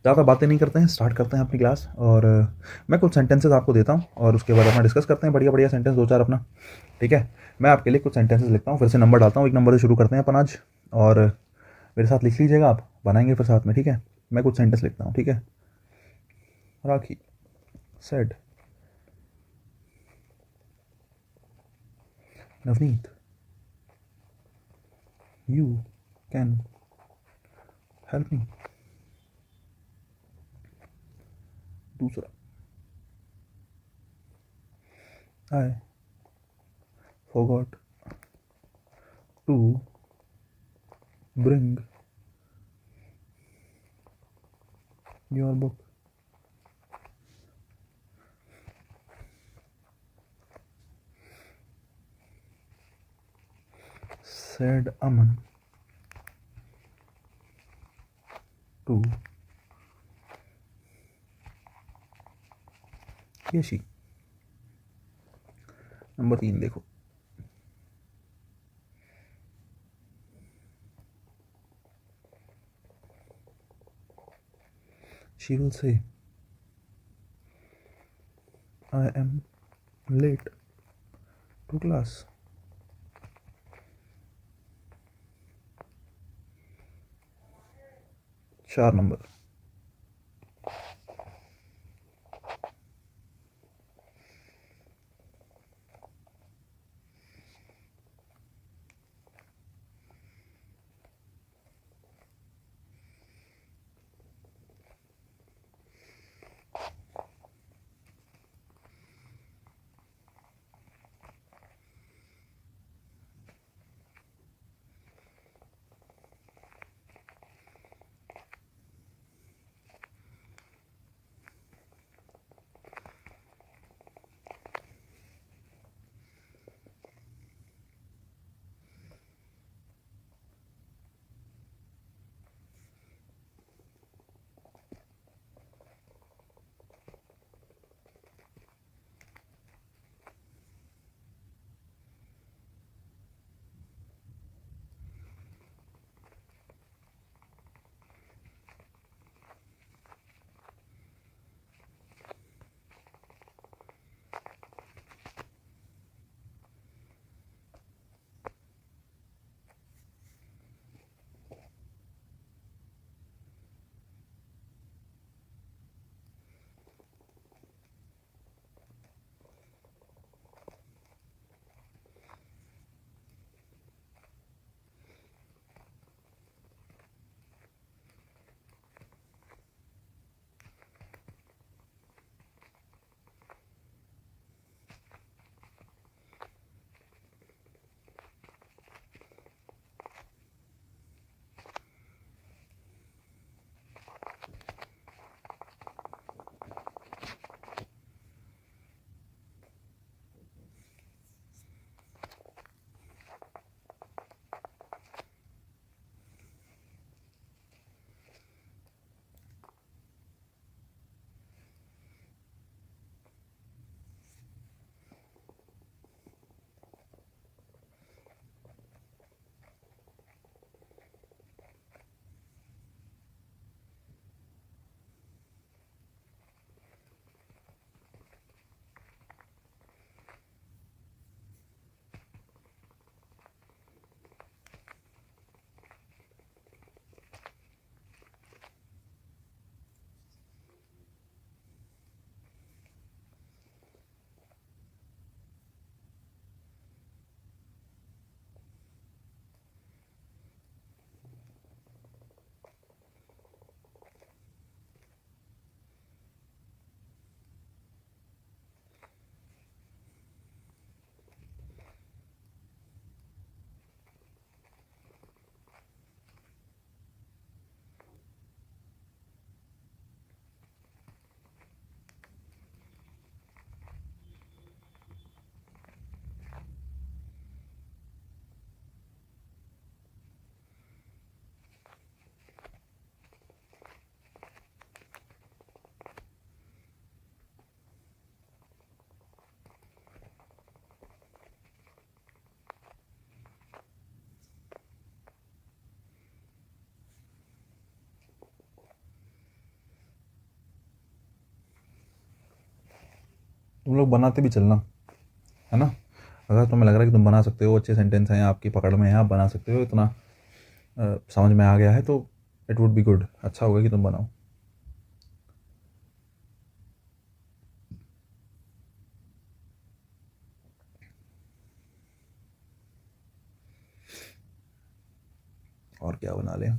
ज़्यादा बातें नहीं करते हैं, स्टार्ट करते हैं अपनी क्लास। और मैं कुछ सेंटेंसेस आपको देता हूँ और उसके बाद अपना डिस्कस करते हैं बढ़िया बढ़िया सेंटेंस दो चार अपना। ठीक है, मैं आपके लिए कुछ सेंटेंसेस लिखता हूँ, फिर से नंबर डालता हूँ, एक नंबर से शुरू करते हैं अपन आज। और मेरे साथ लिख लीजिएगा, आप बनाएंगे फिर साथ में। ठीक है, मैं कुछ सेंटेंस लिखता हूँ। ठीक है, Rakhi said Navneet you can help me. दूसरा, I forgot to bring your book. Said Aman to Yeshi. Number 3 देखो, she will say I am late to class. 4 number, तुम लोग बनाते भी चलना, है ना। अगर तुम्हें लग रहा है कि तुम बना सकते हो, अच्छे सेंटेंस हैं आपकी पकड़ में हैं, आप बना सकते हो, इतना समझ में आ गया है, तो इट वुड बी गुड, अच्छा होगा कि तुम बनाओ। और क्या बना लें।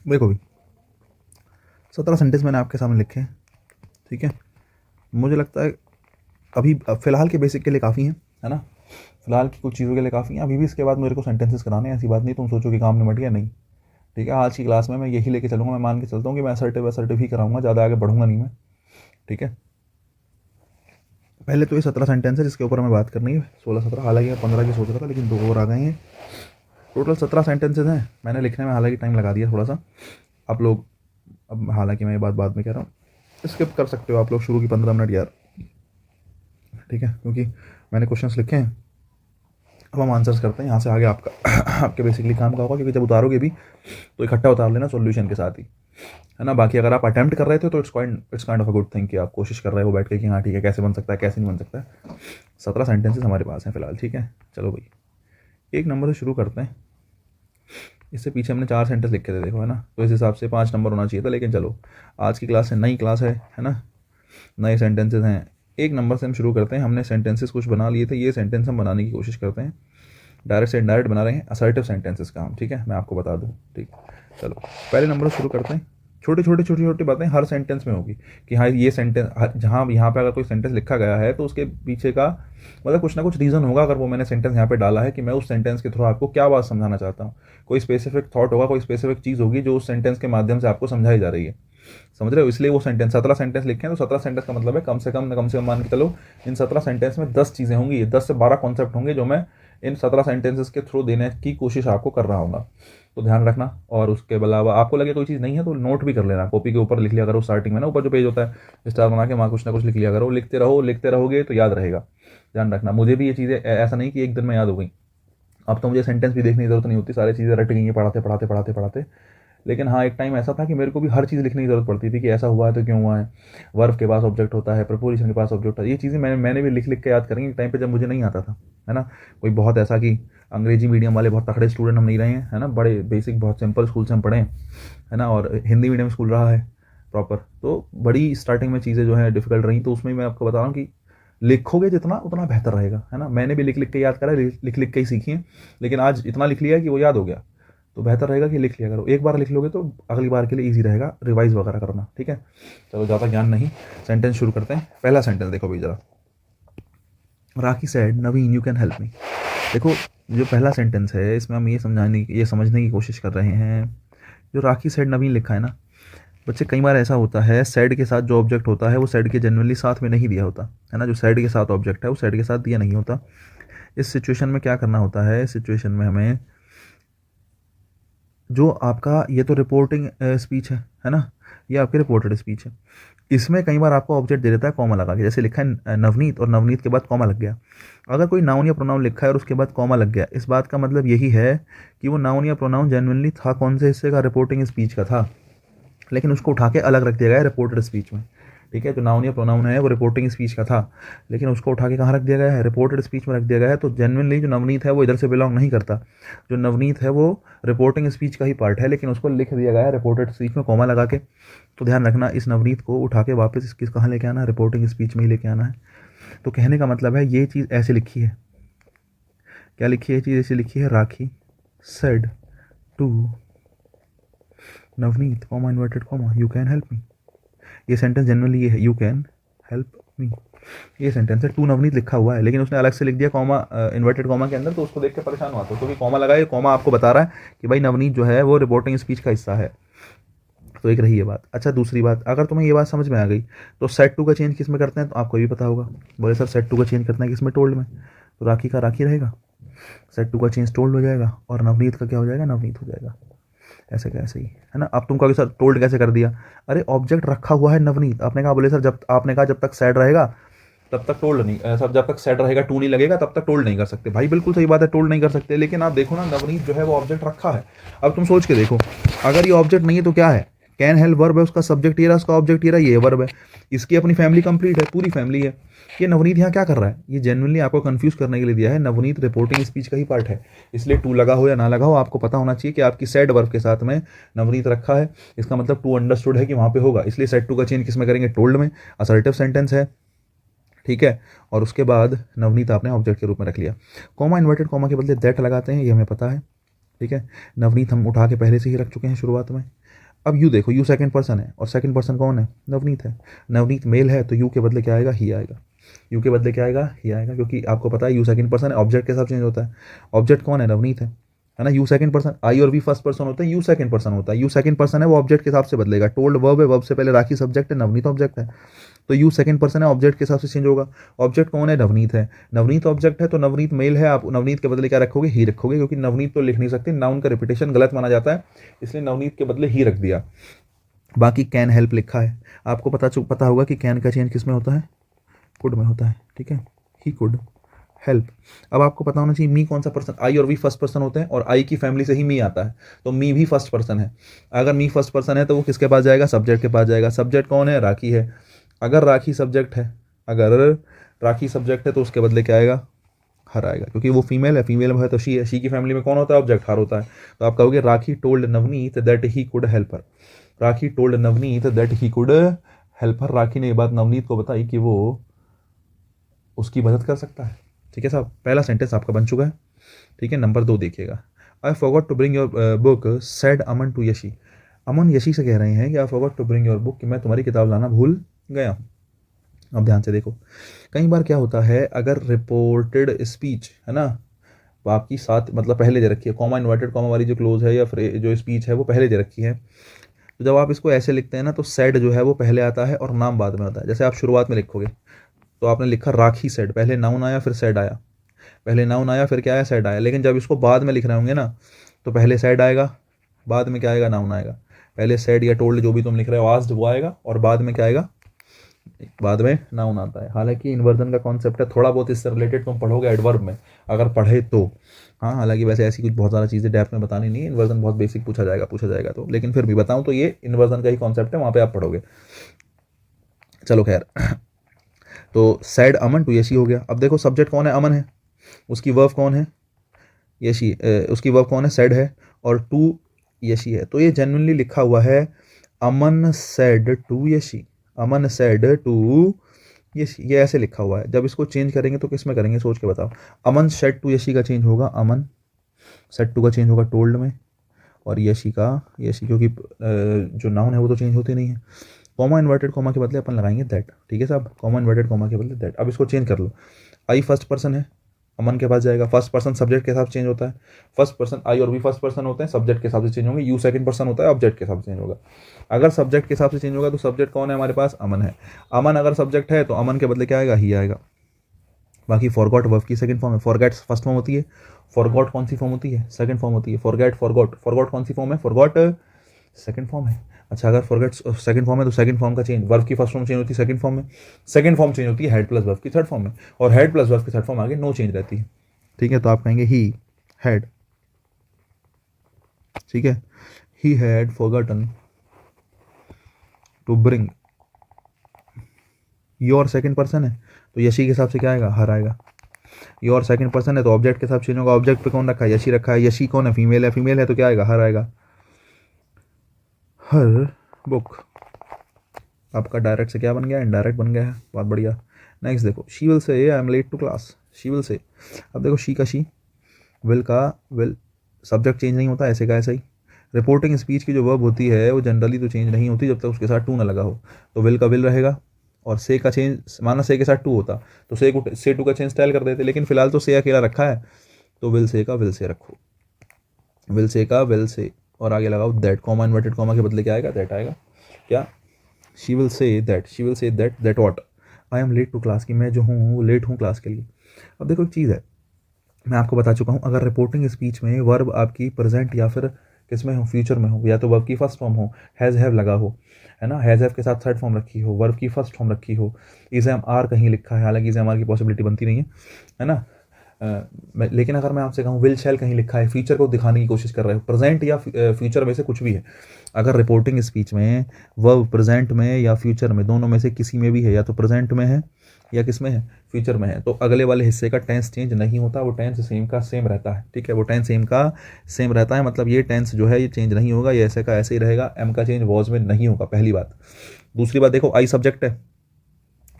देखो भी 17 सेंटेंस मैंने आपके सामने लिखे हैं, ठीक है। मुझे लगता है अभी फ़िलहाल के बेसिक के लिए काफ़ी है ना, फ़िलहाल की कुछ चीज़ों के लिए काफ़ी हैं। अभी भी इसके बाद मेरे को सेंटेंसेस कराने हैं, ऐसी बात नहीं तुम सोचो कि काम निमट गया, नहीं, ठीक है। आज की क्लास में मैं यही लेके चलूँगा, मैं मान के चलता हूँ कि मैं असर्टिव ही कराऊंगा, ज़्यादा आगे बढ़ूंगा नहीं मैं, ठीक है। पहले तो ये 17 सेंटेंस है जिसके ऊपर हमें बात करनी है, 16-17, हालांकि मैं 15 की सोच रहा था लेकिन 2 और आ गए हैं। टोटल 17 सेंटेंसेज हैं, मैंने लिखने में हालांकि टाइम लगा दिया थोड़ा सा। आप लोग, अब हालांकि मैं ये बात बाद में कह रहा हूँ, स्किप कर सकते हो आप लोग शुरू की 15 मिनट यार, ठीक है, क्योंकि मैंने क्वेश्चंस लिखे हैं, अब हम आंसर्स करते हैं। यहाँ से आगे आपका आपके बेसिकली काम का होगा, क्योंकि जब उतारोगे भी तो इकट्ठा उतार लेना सॉल्यूशन के साथ ही, है ना। बाकी अगर आप अटेम्प्ट कर रहे थे तो it's kind of a good thing कि आप कोशिश कर रहे हो बैठ के कि हाँ ठीक है कैसे बन सकता है कैसे नहीं बन सकता है। 17 सेंटेंसेस हमारे पास हैं फिलहाल, ठीक है। चलो भाई, एक नंबर से शुरू करते हैं। इससे पीछे हमने 4 सेंटेंस लिखे थे देखो, है ना, तो इस हिसाब से 5 नंबर होना चाहिए था, लेकिन चलो आज की क्लास है, नई क्लास है ना, नए सेंटेंसेस हैं। एक नंबर से हम शुरू करते हैं। हमने सेंटेंसेस कुछ बना लिए थे, ये सेंटेंस हम बनाने की कोशिश करते हैं, डायरेक्ट से इनडायरेक्ट बना रहे हैं, असर्टिव सेंटेंसेस का हम, ठीक है, मैं आपको बता दूं, ठीक। चलो पहले नंबर से शुरू करते हैं। छोटी छोटी बातें हर सेंटेंस में होगी कि हाँ ये सेंटेंस, जहाँ यहाँ पे अगर कोई सेंटेंस लिखा गया है तो उसके पीछे का मतलब कुछ ना कुछ रीज़न होगा। अगर वो मैंने सेंटेंस यहाँ पे डाला है कि मैं उस सेंटेंस के थ्रू आपको क्या बात समझाना चाहता हूँ, कोई स्पेसिफिक थॉट होगा, कोई स्पेसिफिक चीज़ होगी जो उस सेंटेंस के माध्यम से आपको समझाई जा रही है, समझ रहे हो। इसलिए वो सेंटेंस 17 सेंटेंस लिखे हैं, तो 17 सेंटेंस का मतलब है कम से कम मान के चलो इन 17 सेंटेंस में 10 चीज़ें होंगी, ये 10 से 12 कॉन्सेप्ट होंगे जो मैं इन 17 सेंटेंसेस के थ्रू देने की कोशिश आपको कर रहा हूँ, तो ध्यान रखना। और उसके अलावा आपको लगे कोई चीज़ नहीं है तो नोट भी कर लेना, कॉपी के ऊपर लिख लिया करो, स्टार्टिंग में ना ऊपर जो पेज होता है स्टार बना के वहाँ कुछ ना कुछ लिख लिया करो, लिखते रहोगे तो याद रहेगा। ध्यान रखना, मुझे भी ये चीज़ें ऐसा नहीं कि एक दिन में याद हो गई, अब तो मुझे सेंटेंस भी देखने की जरूरत नहीं होती, सारी चीज़ें रट गई हैं पढ़ाते। लेकिन हाँ एक टाइम ऐसा था कि मेरे को भी हर चीज़ लिखने की ज़रूरत पड़ती थी कि ऐसा हुआ है तो क्यों हुआ है, वर्ब के पास ऑब्जेक्ट होता है, प्रपोजिशन के पास ऑब्जेक्ट होता है, ये चीज़ें मैंने भी लिख के याद करेंगे एक टाइम पे जब मुझे नहीं आता था, है ना। कोई बहुत ऐसा कि अंग्रेजी मीडियम वाले बहुत तगड़े स्टूडेंट हम नहीं रहे हैं, है ना, बड़े बेसिक बहुत सिंपल स्कूल से हम पढ़े हैं, है ना, और हिंदी मीडियम स्कूल रहा है प्रॉपर, तो बड़ी स्टार्टिंग में चीज़ें जो है डिफिकल्ट रही, तो उसमें मैं आपको बता रहा हूँ कि लिखोगे जितना उतना बेहतर रहेगा, है ना। मैंने भी लिख के याद करा, लिख के ही सीखी है, लेकिन आज इतना लिख लिया कि वो याद हो गया, तो बेहतर रहेगा कि लिख लिया करो। एक बार लिख लोगे तो अगली बार के लिए इजी रहेगा रिवाइज वगैरह करना, ठीक है। चलो ज़्यादा ज्ञान नहीं, सेंटेंस शुरू करते हैं। पहला सेंटेंस देखो भाई जरा, Rakhi said Naveen you can help me. देखो जो पहला सेंटेंस है इसमें हम ये समझने की कोशिश कर रहे हैं, जो राखी सेड नवीन लिखा है ना बच्चे, कई बार ऐसा होता है सेड के साथ जो ऑब्जेक्ट होता है वो सेड के जनरली साथ में नहीं दिया होता, है ना। जो सेड के साथ ऑब्जेक्ट है वो सेड के साथ दिया नहीं होता। इस सिचुएशन में क्या करना होता है, इस सिचुएशन में हमें जो आपका ये तो रिपोर्टिंग स्पीच है ना, ये आपकी रिपोर्टेड स्पीच है, इसमें कई बार आपको ऑब्जेक्ट दे देता है कॉमा लगा के, जैसे लिखा है नवनीत और नवनीत के बाद कॉमा लग गया। अगर कोई नाउन या प्रोनाउन लिखा है और उसके बाद कॉमा लग गया, इस बात का मतलब यही है कि वो नाउन या प्रोनाउन जेन्युइनली था कौन से हिस्से का, रिपोर्टिंग स्पीच का था, लेकिन उसको उठा के अलग रख दिया गया है रिपोर्टेड स्पीच में, ठीक है। जो नाउन या प्रोनाउन है वो रिपोर्टिंग स्पीच का था, लेकिन उसको उठा के कहाँ रख दिया गया है, रिपोर्टेड स्पीच में रख दिया गया है। तो जेन्युइनली जो नवनीत है वो इधर से बिलोंग नहीं करता, जो नवनीत है वो रिपोर्टिंग स्पीच का ही पार्ट है, लेकिन उसको लिख दिया गया है रिपोर्टेड स्पीच में कॉमा लगा के। तो ध्यान रखना, इस नवनीत को उठा के वापस इसकी कहाँ लेके आना है, रिपोर्टिंग स्पीच में ही लेके आना है। तो कहने का मतलब है ये चीज़ ऐसे लिखी है, क्या लिखी है, चीज़ ऐसे लिखी है, Rakhi said to Navneet comma inverted comma you can help me. ये सेंटेंस जनरली ये है, यू कैन हेल्प मी, ये सेंटेंस है। टू नवनीत लिखा हुआ है लेकिन उसने अलग से लिख दिया कॉमा इन्वर्टेड कॉमा के अंदर, तो उसको देख के परेशान हुआ, तो क्योंकि कॉमा लगा है, कॉमा आपको बता रहा है कि भाई नवनीत जो है वो रिपोर्टिंग स्पीच का हिस्सा है। तो एक रही ये बात। अच्छा दूसरी बात, अगर तुम्हें ये बात समझ में आ गई तो सेट टू का चेंज किस में करते हैं, तो आपको भी पता होगा, बोले सर सेट टू का चेंज करना है किस में, टोल्ड में, तो राखी का राखी रहेगा, सेट टू का चेंज टोल्ड हो जाएगा, और नवनीत का क्या हो जाएगा, नवनीत हो जाएगा। ऐसे कैसे ही, है ना। अब तुम कहोगे सर टोल्ड कैसे कर दिया, अरे ऑब्जेक्ट रखा हुआ है नवनीत, आपने कहा बोले सर जब आपने कहा जब तक सैड रहेगा तब तक टोल्ड नहीं, सर जब तक सैड रहेगा टू नहीं लगेगा तब तक टोल्ड नहीं कर सकते, भाई बिल्कुल सही बात है, टोल्ड नहीं कर सकते, लेकिन आप देखो ना नवनीत जो है वो ऑब्जेक्ट रखा है। अब तुम सोच के देखो, अगर ये ऑब्जेक्ट नहीं है तो क्या है, कैन हेल्प वर्ब है, उसका सब्जेक्ट ये रहा, उसका ऑब्जेक्ट ये रहा, ये वर्ब है, इसकी अपनी फैमिली कंप्लीट है, पूरी फैमिली है। ये नवनीत यहाँ क्या कर रहा है, ये जेन्युइनली आपको कंफ्यूज करने के लिए दिया है, नवनीत रिपोर्टिंग स्पीच का ही पार्ट है, इसलिए टू लगा हो या ना लगा हो आपको पता होना चाहिए कि आपकी सेड वर्ब के साथ में नवनीत रखा है, इसका मतलब टू अंडरस्टूड है कि वहाँ पे होगा, इसलिए सेड टू का चेंज किस में करेंगे, टोल्ड में, असर्टिव सेंटेंस है, ठीक है। और उसके बाद नवनीत आपने ऑब्जेक्ट के रूप में रख लिया, कॉमा इन्वर्टेड कॉमा के बदले दैट लगाते हैं, ये हमें पता है, ठीक है। नवनीत हम उठा के पहले से ही रख चुके हैं शुरुआत में, अब यू देखो, यू सेकंड पर्सन है और सेकंड पर्सन कौन है? नवनीत है। नवनीत मेल है तो यू के बदले क्या आएगा? ही आएगा। यू के बदले क्या आएगा? ही आएगा, क्योंकि आपको पता है यू सेकंड पर्सन है, ऑब्जेक्ट के साथ चेंज होता है। ऑब्जेक्ट कौन है? नवनीत है ना। यू सेकंड पर्सन, आई और वी फर्स्ट पर्सन होता है, यू सेकंड पर्सन होता है। यू सेकंड पर्सन है, वो ऑब्जेक्ट के हिसाब से बदलेगा। टोल्ड वर्ब है, वर्ब से पहले राखी सब्जेक्ट है, नवनीत ऑब्जेक्ट है। तो यू सेकंड पर्सन है, ऑब्जेक्ट के हिसाब से चेंज होगा। ऑब्जेक्ट कौन है? नवनीत है। नवनीत ऑब्जेक्ट है तो नवनीत मेल है, आप नवनीत के बदले क्या रखोगे? ही रखोगे, क्योंकि नवनीत तो लिख नहीं सकते, नाउन का रिपीटेशन गलत माना जाता है, इसलिए नवनीत के बदले ही रख दिया। बाकी कैन हेल्प लिखा है, आपको पता होगा कि कैन का चेंज किस में होता है? कुड में होता है, ठीक है। ही कुड हेल्प। अब आपको पता होना चाहिए मी कौन सा पर्सन, आई और वी फर्स्ट पर्सन होते हैं, और आई की फैमिली से ही मी आता है, तो मी भी फर्स्ट पर्सन है। अगर मी फर्स्ट पर्सन है तो वो किसके पास जाएगा? सब्जेक्ट के पास जाएगा। सब्जेक्ट कौन है? राखी है। अगर राखी सब्जेक्ट है, अगर राखी सब्जेक्ट है तो उसके बदले क्या आएगा? हर आएगा, क्योंकि वो फीमेल है, फीमेल है तो शी है। शी की फैमिली में कौन होता है? ऑब्जेक्ट, हर होता है। तो आप कहोगे Rakhi told Navneet that he could help her. Rakhi told Navneet that he could help her. Rakhi ने ये बात नवनीत को बताई कि वो उसकी मदद कर सकता है। ठीक है साहब, पहला सेंटेंस आपका बन चुका है। ठीक है, नंबर 2 देखिएगा। I forgot to bring your book said Aman to Yashi. Aman Yashi से कह रहे हैं कि I forgot to bring your book, कि मैं तुम्हारी किताब लाना भूल गया हूँ। अब ध्यान से देखो, कई बार क्या होता है, अगर रिपोर्टेड स्पीच है ना, वो आपकी साथ मतलब पहले दे रखी है, कॉमा इन्वर्टेड कॉमा वाली जो क्लोज है या फिर जो स्पीच है वो पहले दे रखी है, तो जब आप इसको ऐसे लिखते हैं ना तो सेड जो है वो पहले आता है और नाम बाद में आता है। जैसे आप शुरुआत में लिखोगे तो आपने लिखा राखी सेड, पहले नाउन आया फिर सेड आया, पहले नाउन आया फिर क्या आया? सेड आया। लेकिन जब इसको बाद में लिख रहे होंगे ना तो पहले सेड आएगा, बाद में क्या आएगा? नाउन आएगा। पहले सेड या टोल्ड जो भी तुम लिख रहे हो आस्क्ड वो आएगा, और बाद में क्या आएगा? बाद में नाउन आता है। हालांकि इन्वर्जन का कॉन्सेप्ट है, थोड़ा बहुत इससे रिलेटेड तुम पढ़ोगे एडवर्ब में अगर पढ़े तो। हाँ, हालांकि वैसे ऐसी कुछ बहुत ज़्यादा चीज़ें डेप्थ में बतानी नहीं है, इन्वर्जन बहुत बेसिक पूछा जाएगा तो, लेकिन फिर भी बताऊँ तो ये इन्वर्जन का ही कॉन्सेप्ट है, वहाँ पे आप पढ़ोगे। चलो खैर, तो सैड अमन टू यशी हो गया। अब देखो सब्जेक्ट कौन है? अमन है। उसकी वर्ब कौन है? यशी। उसकी वर्ब कौन है? सैड है। और टू यशी है, तो ये जेन्युइनली लिखा हुआ है Aman said to Yashi. Aman said to Yashi, ये ऐसे लिखा हुआ है। जब इसको चेंज करेंगे तो किस में करेंगे? सोच के बताओ। अमन सेड टू यशी का चेंज होगा अमन, सेड टू का चेंज होगा टोल्ड में, और यशी क्योंकि जो नाउन है वो तो चेंज होते नहीं है। कॉमा इन्वर्टेड कॉमा के बदले अपन लगाएंगे दैट। ठीक है साहब, कॉमा इन्वर्टेड कॉमा के बदले दैट। अब इसको चेंज कर लो। आई फर्स्ट पर्सन है, अमन के पास जाएगा। फर्स्ट पर्सन सब्जेक्ट के हिसाब से चेंज होता है। फर्स्ट पर्सन आई और भी फर्स्ट पर्सन होते हैं, सब्जेक्ट के हिसाब से चेंज होंगे। यू सेकंड पर्सन होता है, ऑब्जेक्ट के हिसाब से चेंज होगा। अगर सब्जेक्ट के हिसाब से चेंज होगा तो सब्जेक्ट कौन है हमारे पास? अमन है। अमन अगर सब्जेक्ट है तो अमन के बदले क्या आएगा? ही आएगा। बाकी फॉरगॉट वर्ब की सेकंड फॉर्म है, फॉरगेट फर्स्ट फॉर्म होती है, फॉरगॉट कौन सी फॉर्म होती है? सेकंड फॉर्म होती है। फॉरगेट फॉरगॉट कौन सी फॉर्म है? फॉरगॉट सेकंड फॉर्म है। अच्छा, अगर फॉरगेट सेकंड फॉर्म है तो सेकंड फॉर्म का चेंज, वर्ब की फर्स्ट फॉर्म चेंज होती है सेकंड फॉर्म में, सेकंड फॉर्म चेंज होती है हेड प्लस वर्ब की थर्ड फॉर्म में, और हेड प्लस वर्ब की थर्ड फॉर्म आगे नो चेंज रहती है। ठीक है, तो आप कहेंगे ही हैड। ठीक है, he had forgotten to bring. Your second person है तो यशी के हिसाब से क्या आएगा? हर आएगा। योर सेकंड पर्सन है तो ऑब्जेक्ट के साथ चेंज होगा। ऑब्जेक्ट पे कौन रखा है? यशी रखा है। यशी कौन है? फीमेल है। फीमेल है तो क्या आएगा? हर आएगा। हर बुक आपका डायरेक्ट से क्या बन गया? इनडायरेक्ट बन गया है। बहुत बढ़िया। नेक्स्ट देखो, she will say I am late to class. She will say, अब देखो शी का शी, विल का विल, सब्जेक्ट चेंज नहीं होता, ऐसे का ऐसा ही। रिपोर्टिंग स्पीच की जो वर्ब होती है वो जनरली तो चेंज नहीं होती जब तक उसके साथ टू ना लगा हो। तो विल का विल रहेगा, और से का चेंज, माना से के साथ टू होता तो से टू का चेंज स्टाइल कर देते, लेकिन फिलहाल तो से अकेला रखा है तो विल से का विल से रखो। विल से का विल से, और आगे लगाओ दैट। कॉमा इन्वर्टेड कॉमा के बदले क्या आएगा? दैट आएगा। क्या? She will say that what I am late to class, कि मैं जो हूँ वो लेट हूँ क्लास के लिए। अब देखो एक चीज़ है, मैं आपको बता चुका हूँ, अगर रिपोर्टिंग स्पीच में वर्ब आपकी प्रेजेंट या फिर किस में हो? फ्यूचर में हो, या तो वर्ब की फर्स्ट फॉर्म हो, हैज़ हैव लगा हो, है ना, हैज़ हैव के साथ थर्ड फॉर्म रखी हो, वर्ब की फर्स्ट फॉर्म रखी हो, इज एम आर कहीं लिखा है, हालांकि इज एम आर की पॉसिबिलिटी बनती नहीं है ना। लेकिन अगर मैं आपसे कहूँ विल शैल कहीं लिखा है, फ्यूचर को दिखाने की कोशिश कर रहे हो, प्रेजेंट या फ्यूचर में से कुछ भी है। अगर रिपोर्टिंग स्पीच में वर्ब प्रेजेंट में या फ्यूचर में, दोनों में से किसी में भी है, या तो प्रेजेंट में है या किस में है? फ्यूचर में है, तो अगले वाले हिस्से का टेंस चेंज नहीं होता, वो टेंस सेम का सेम रहता है। ठीक है, वो टेंस सेम का सेम रहता है, मतलब ये टेंस जो है ये चेंज नहीं होगा, ये ऐसे का ऐसे ही रहेगा। एम का चेंज वॉज में नहीं होगा, पहली बात। दूसरी बात देखो, आई सब्जेक्ट है,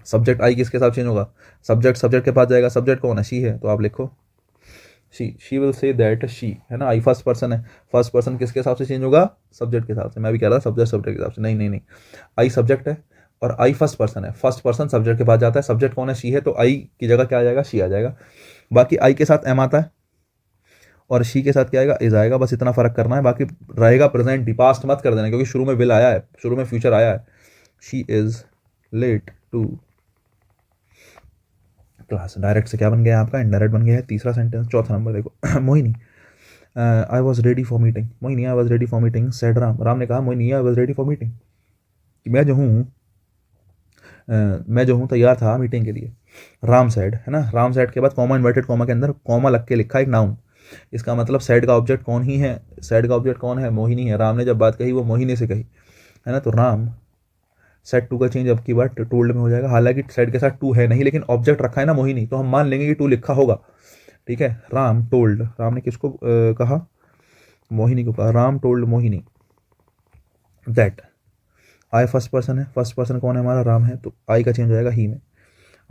सब्जेक्ट आई किसके साथ चेंज होगा? सब्जेक्ट के पास जाएगा। सब्जेक्ट कौन है? शी है, तो आप लिखो she will say that she, है ना, आई फर्स्ट पर्सन है, फर्स्ट पर्सन किसके हिसाब से चेंज होगा, सब्जेक्ट के हिसाब से, मैं भी कह रहा था सब्जेक्ट के हिसाब से, नहीं नहीं नहीं, आई सब्जेक्ट है और आई फर्स्ट पर्सन है, फर्स्ट पर्सन सब्जेक्ट के पास जाता है, सब्जेक्ट कौन है, शी है, तो आई की जगह क्या आ जाएगा, शी आ जाएगा। बाकी आई के साथ एम आता है और शी के साथ क्या आएगा, इज आएगा, बस इतना फर्क करना है, बाकी रहेगा प्रेजेंट ही, पास्ट मत कर देना क्योंकि शुरू में विल आया है, शुरू में फ्यूचर आया है। She is late to class, direct से क्या बन गया आपका, इनडायरेक्ट बन गया है। तीसरा सेंटेंस, चौथा नंबर देखो Mohini I was ready for meeting, Mohini I was ready for meeting said Ram, Ram ने कहा Mohini I was ready for meeting, कि मैं जो हूँ तैयार था मीटिंग के लिए। राम सेड, है ना, राम सेड के बाद कॉमा इन्वर्टेड कॉमा के अंदर कॉमा लग के लिखा एक नाउन, इसका मतलब सेड का ऑब्जेक्ट कौन ही है, सेड का ऑब्जेक्ट कौन है, मोहिनी है। राम ने जब बात कही वो मोहिनी से कही, है ना, तो राम सेड टू का चेंज अब की बार टोल्ड में हो जाएगा, हालांकि सेड के साथ टू है नहीं, लेकिन ऑब्जेक्ट रखा है ना मोहिनी, तो हम मान लेंगे कि टू लिखा होगा, ठीक है। राम टोल्ड, राम ने किसको कहा, मोहिनी को कहा, Ram told Mohini that, I first person है, फर्स्ट पर्सन कौन है हमारा, राम है, तो आई का चेंज हो जाएगा ही में,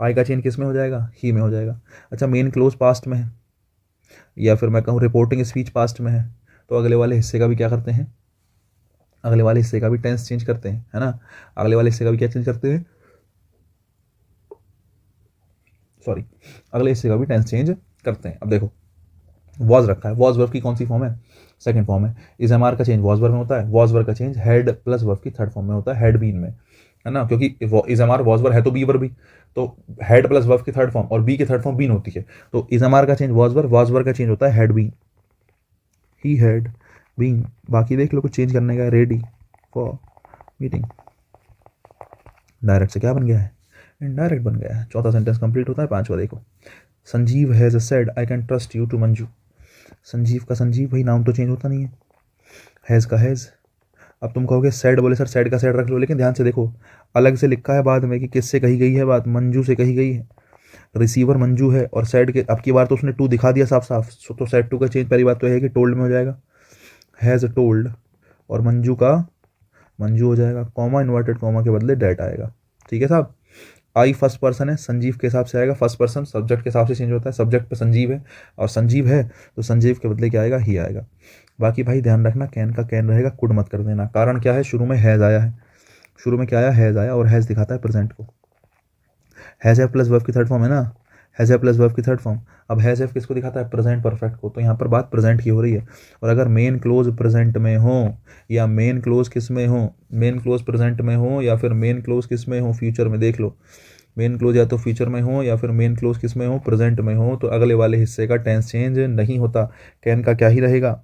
आई का चेंज किस में हो जाएगा, ही में हो जाएगा। अच्छा, मेन क्लोज पास्ट में है या फिर मैं कहूँ रिपोर्टिंग स्पीच पास्ट में है, तो अगले वाले हिस्से का भी क्या करते हैं, अगले वाले हिस्से का भी टेंस चेंज करते हैं, है ना, अगले वाले हिस्से का भी क्या चेंज करते हैं, सॉरी, अगले हिस्से का भी टेंस चेंज करते हैं। अब देखो वॉज रखा है, वॉज वर्ब की कौन सी फॉर्म है, सेकंड फॉर्म है। इज एम आर का चेंज वॉज वर्ब में होता है, वॉज वर्ब का चेंज हैड प्लस वर्ब की थर्ड फॉर्म में होता है, हैड बीन में, है ना, क्योंकि is am are was verb है तो बी वर्ब भी, तो हैड प्लस वर्ब की थर्ड फॉर्म और बी की थर्ड फॉर्म बीन होती है, तो इज एम आर का चेंज वॉज वर्ब का चेंज होता है had been, he had been. बाकी देख लो कुछ चेंज करने का, रेडी फॉर मीटिंग, डायरेक्ट से क्या बन गया है, इनडायरेक्ट बन गया है। चौथा सेंटेंस कंप्लीट होता है। पांचवा देखो, Sanjeev has said I can trust you to Manju, Sanjeev का संजीव, भाई नाम तो चेंज होता नहीं है, हैज़ का हैज़। अब तुम कहोगे सैड, बोले सर सैड का सैड रख लो, लेकिन ध्यान से देखो अलग से लिखा है बाद में कि किससे कही गई है बात, मंजू से कही गई है, रिसीवर मंजू है और सैड के अब की बार तो उसने टू दिखा दिया साफ साफ, तो सैड टू का चेंज पहली बात तो है कि टोल्ड में हो जाएगा, हैज़ टोल्ड, और मंजू का मंजू हो जाएगा, कॉमा इन्वर्टेड कॉमा के बदले डैट आएगा, ठीक है साहब। आई फर्स्ट पर्सन है, संजीव के हिसाब से आएगा, फर्स्ट पर्सन सब्जेक्ट के हिसाब से चेंज होता है, सब्जेक्ट पे संजीव है और संजीव है तो संजीव के बदले क्या आएगा, ही आएगा। बाकी भाई ध्यान रखना कैन का कैन रहेगा, कुड मत कर देना, कारण क्या है, शुरू में हैज़ आया है, शुरू में क्या आया, हैज़ आया और हैज़ दिखाता है प्रेजेंट को, हैज़ है प्लस वर्ब की थर्ड फॉर्म है ना, हैज़ है प्लस वर्ब की थर्ड फॉर्म। अब हैज़ हैव किसको दिखाता है, प्रेजेंट परफेक्ट को, तो यहाँ पर बात प्रेजेंट की हो रही है, और अगर मेन क्लोज प्रेजेंट में हो या मेन क्लोज किस में हो, मेन क्लोज प्रेजेंट में हो या फिर मेन क्लोज किस में हो, फ्यूचर में, देख लो मेन क्लोज या तो फ्यूचर में हो या फिर मेन क्लोज किस में हो, प्रेजेंट में हो, तो अगले वाले हिस्से का टेंस चेंज नहीं होता, कैन का क्या ही रहेगा,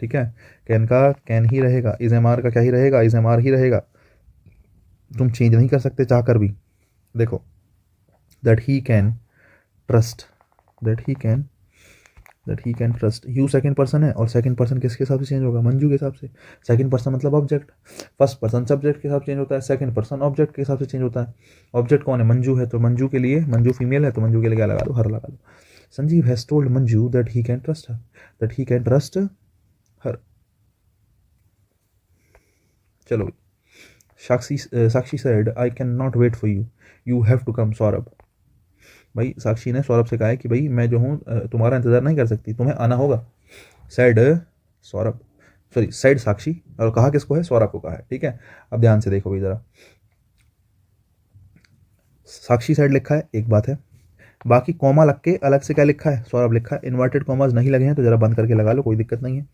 ठीक है, कैन का कैन ही रहेगा, इज एम आर का क्या ही रहेगा, इज एम आर ही रहेगा, तुम चेंज नहीं कर सकते चाह कर भी। देखो that he can trust, that he can trust you, second person है और सेकंड पर्सन किसके हिसाब से चेंज होगा, मंजू के हिसाब से, सेकंड पर्सन मतलब ऑब्जेक्ट, फर्स्ट पर्सन सब्जेक्ट के हिसाब से चेंज होता है, सेकंड पर्सन ऑब्जेक्ट के हिसाब से चेंज होता है। ऑब्जेक्ट कौन है, मंजू है, तो मंजू के लिए, मंजू फीमेल है तो मंजू के लिए क्या लगा दो, हर लगा दो। Sanjeev has told Manju that he can trust her, that he can trust her. चलो, Sakshi said I can not wait for you, you have to come Saurabh, भाई साक्षी ने सौरभ से कहा है कि भाई मैं जो हूँ तुम्हारा इंतजार नहीं कर सकती, तुम्हें आना होगा। सैड सौरभ, सॉरी सैड साक्षी, और कहा किसको है, सौरभ को कहा है, ठीक है। अब ध्यान से देखो भाई जरा, साक्षी सैड लिखा है एक बात है, बाकी कॉमा लग के अलग से क्या लिखा है, सौरभ लिखा है, इन्वर्टेड कॉमाज नहीं लगे हैं तो जरा बंद करके लगा लो, कोई दिक्कत नहीं है।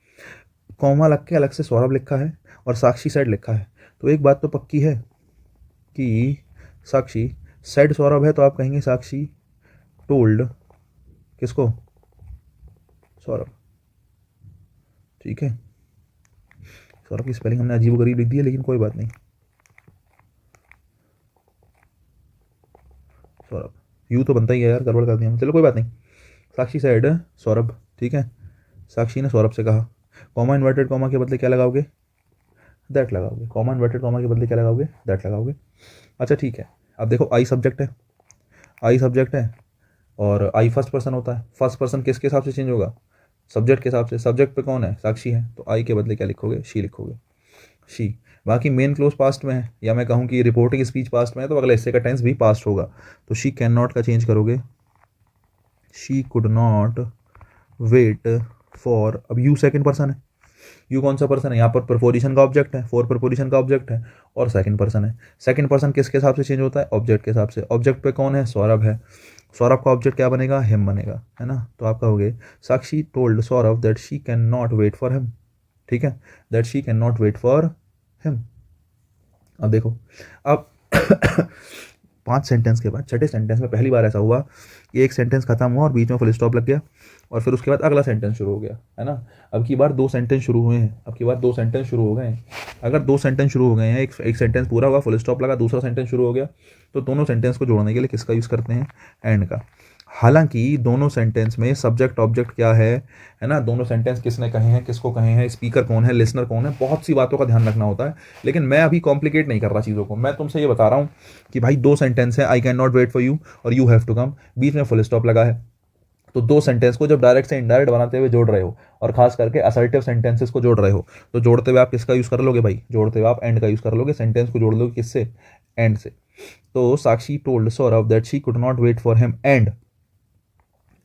कॉमा लग के अलग से सौरभ लिखा है और साक्षी सैड लिखा है, तो एक बात तो पक्की है कि साक्षी सैड सौरभ है, तो आप कहेंगे साक्षी टोल्ड किसको, सौरभ, ठीक है। सौरभ की स्पेलिंग हमने अजीब गरीब लिख दी है, लेकिन कोई बात नहीं, सौरभ यू तो बनता ही है यार, गड़बड़ कर दिया, चलो कोई बात नहीं। साक्षी साइड सौरभ, ठीक है, साक्षी ने सौरभ से कहा, कॉमा इन्वर्टेड कॉमा के बदले क्या लगाओगे, दैट लगाओगे, कॉमा इन्वर्टेड कॉमा के बदले क्या लगाओगे, दैट लगाओगे। अच्छा ठीक है, अब देखो आई सब्जेक्ट है, आई सब्जेक्ट है और आई फर्स्ट पर्सन होता है, फर्स्ट पर्सन किसके हिसाब से चेंज होगा, सब्जेक्ट के हिसाब से, सब्जेक्ट पे कौन है, साक्षी है, तो आई के बदले क्या लिखोगे, शी लिखोगे, शी। बाकी मेन क्लोज पास्ट में है या मैं कहूँ कि रिपोर्टिंग स्पीच पास्ट में है, तो अगले हिस्से का टेंस भी पास्ट होगा, तो शी कैन नॉट का चेंज करोगे, she could not wait for, अब यू सेकंड पर्सन है, यू कौन सा पर्सन है, यहाँ पर प्रपोजिशन का ऑब्जेक्ट है, फॉर प्रपोजिशन का ऑब्जेक्ट है, और सेकंड पर्सन है। सेकंड पर्सन किसके हिसाब से चेंज होता है, ऑब्जेक्ट के हिसाब से। ऑब्जेक्ट पे कौन है, सौरभ है, सौरभ का ऑब्जेक्ट क्या बनेगा, हिम बनेगा, है ना। तो आप कहोगे Sakshi told Saurabh that she can not wait for him, ठीक है, that she can not wait for him. अब देखो, अब 5 सेंटेंस के बाद छठे सेंटेंस में पहली बार ऐसा हुआ कि एक सेंटेंस खत्म हुआ और बीच में फुल स्टॉप लग गया, और फिर उसके बाद अगला सेंटेंस शुरू हो गया, है ना। अब की बार 2 सेंटेंस शुरू हुए हैं, अब की बार 2 सेंटेंस शुरू हो गए हैं। अगर 2 सेंटेंस शुरू हो गए हैं, एक सेंटेंस पूरा हुआ, फुल स्टॉप लगा, दूसरा सेंटेंस शुरू हो गया, तो दोनों सेंटेंस को जोड़ने के लिए किसका यूज़ करते हैं, एंड का। हालांकि दोनों सेंटेंस में सब्जेक्ट ऑब्जेक्ट क्या है ना, दोनों सेंटेंस किसने कहे हैं, किसको कहे हैं, स्पीकर कौन है, लिसनर कौन है, बहुत सी बातों का ध्यान रखना होता है। लेकिन मैं अभी कॉम्प्लिकेट नहीं कर रहा चीज़ों को, मैं तुमसे ये बता रहा हूँ कि भाई 2 सेंटेंस है, I can not wait for you और यू हैव टू कम, बीच में फुल स्टॉप लगा है। तो 2 सेंटेंस को जब डायरेक्ट से इनडायरेक्ट बनाते हुए जोड़ रहे हो, और खास करके असर्टिव सेंटेंसेस को जोड़ रहे हो, तो जोड़ते हुए आप किसका यूज़ कर लोगे भाई, जोड़ते हुए आप एंड का यूज़ कर लोगे, सेंटेंस को जोड़ लोगे किससे, एंड से। तो Sakshi told Saurabh that she could not wait for him